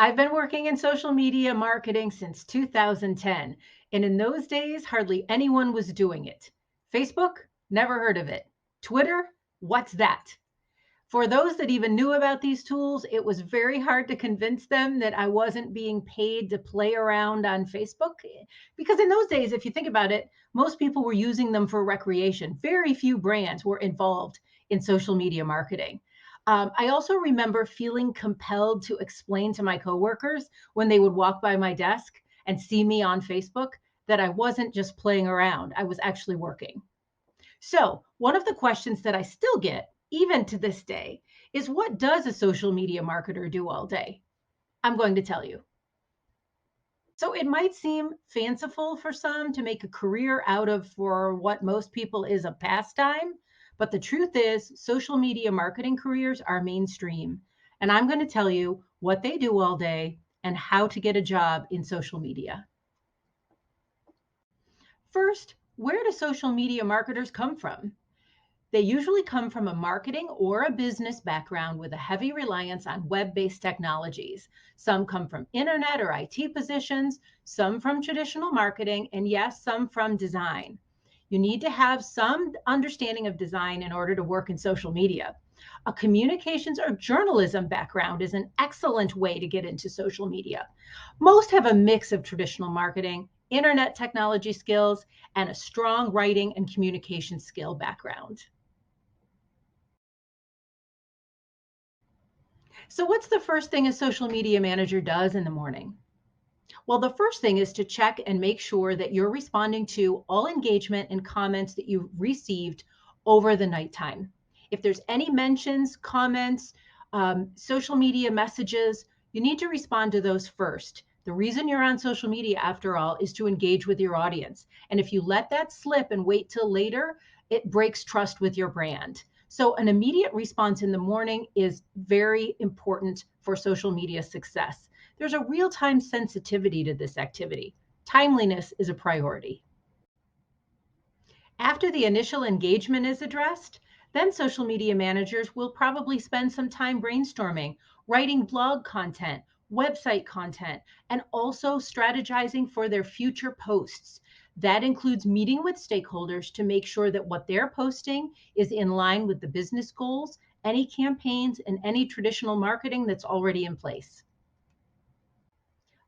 I've been working in social media marketing since 2010, and in those days, hardly anyone was doing it. Facebook? Never heard of it. Twitter? What's that? For those that even knew about these tools, it was very hard to convince them that I wasn't being paid to play around on Facebook. Because in those days, if you think about it, most people were using them for recreation. Very few brands were involved in social media marketing. I also remember feeling compelled to explain to my coworkers when they would walk by my desk and see me on Facebook that I wasn't just playing around, I was actually working. So, one of the questions that I still get, even to this day, is what does a social media marketer do all day? I'm going to tell you. So, it might seem fanciful for some to make a career out of for what most people is a pastime, but the truth is, social media marketing careers are mainstream. And I'm going to tell you what they do all day and how to get a job in social media. First, where do social media marketers come from? They usually come from a marketing or a business background with a heavy reliance on web based technologies. Some come from internet or IT positions, some from traditional marketing, and yes, some from design. You need to have some understanding of design in order to work in social media. A communications or journalism background is an excellent way to get into social media. Most have a mix of traditional marketing, internet technology skills, and a strong writing and communication skill background. So, what's the first thing a social media manager does in the morning? Well, the first thing is to check and make sure that you're responding to all engagement and comments that you received over the nighttime. If there's any mentions, comments, social media messages, you need to respond to those first. The reason you're on social media, after all, is to engage with your audience. And if you let that slip and wait till later, it breaks trust with your brand. So, an immediate response in the morning is very important for social media success. There's a real time sensitivity to this activity. Timeliness is a priority. After the initial engagement is addressed, then social media managers will probably spend some time brainstorming, writing blog content, website content, and also strategizing for their future posts. That includes meeting with stakeholders to make sure that what they're posting is in line with the business goals, any campaigns, and any traditional marketing that's already in place.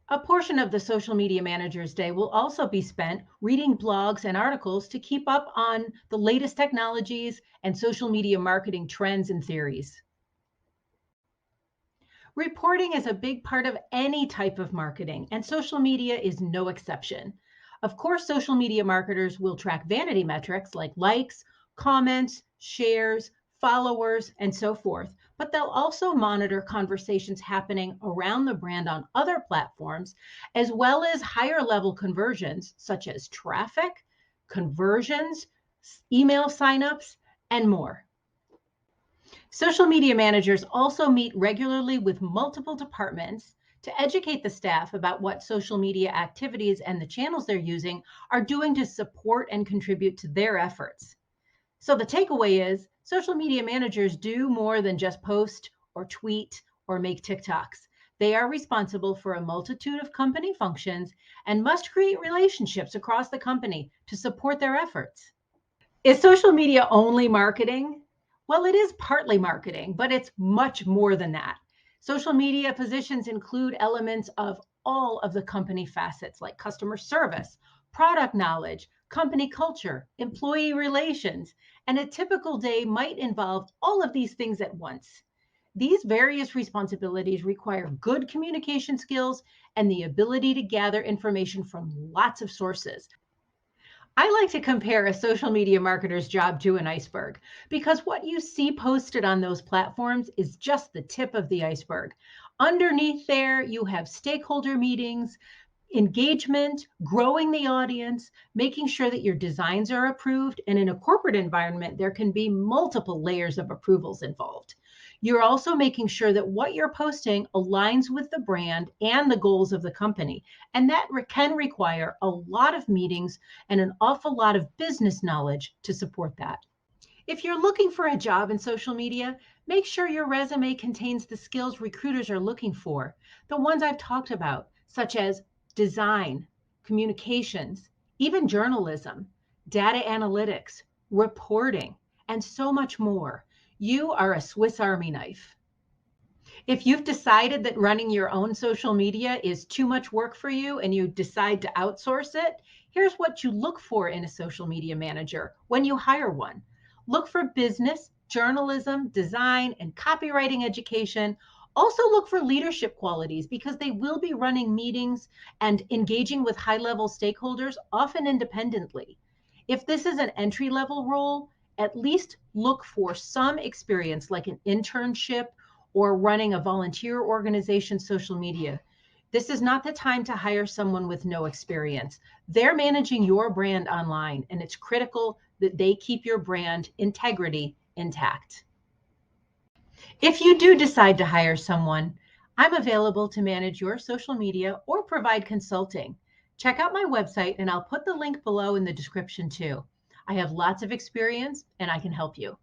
A portion of the social media manager's day will also be spent reading blogs and articles to keep up on the latest technologies and social media marketing trends and theories. Reporting is a big part of any type of marketing, and social media is no exception. Of course, social media marketers will track vanity metrics like likes, comments, shares, followers, and so forth, but they'll also monitor conversations happening around the brand on other platforms, as well as higher level conversions such as traffic, conversions, email signups, and more. Social media managers also meet regularly with multiple departments to educate the staff about what social media activities and the channels they're using are doing to support and contribute to their efforts. So the takeaway is social media managers do more than just post or tweet or make TikToks. They are responsible for a multitude of company functions and must create relationships across the company to support their efforts. Is social media only marketing? Well, it is partly marketing, but it's much more than that. Social media positions include elements of all of the company facets like customer service, product knowledge, company culture, employee relations, and a typical day might involve all of these things at once. These various responsibilities require good communication skills and the ability to gather information from lots of sources. I like to compare a social media marketer's job to an iceberg because what you see posted on those platforms is just the tip of the iceberg. Underneath there, you have stakeholder meetings, engagement, growing the audience, making sure that your designs are approved. And in a corporate environment, there can be multiple layers of approvals involved. You're also making sure that what you're posting aligns with the brand and the goals of the company. And that can require a lot of meetings and an awful lot of business knowledge to support that. If you're looking for a job in social media, make sure your resume contains the skills recruiters are looking for, the ones I've talked about, such as design, communications, even journalism, data analytics, reporting, and so much more. You are a Swiss Army knife. If you've decided that running your own social media is too much work for you and you decide to outsource it, here's what you look for in a social media manager when you hire one. Look for business, journalism, design, and copywriting education. Also, look for leadership qualities because they will be running meetings and engaging with high level stakeholders, often independently. If this is an entry level role, at least look for some experience like an internship or running a volunteer organization's social media. This is not the time to hire someone with no experience. They're managing your brand online, and it's critical that they keep your brand integrity intact. If you do decide to hire someone, I'm available to manage your social media or provide consulting. Check out my website, and I'll put the link below in the description too. I have lots of experience and I can help you.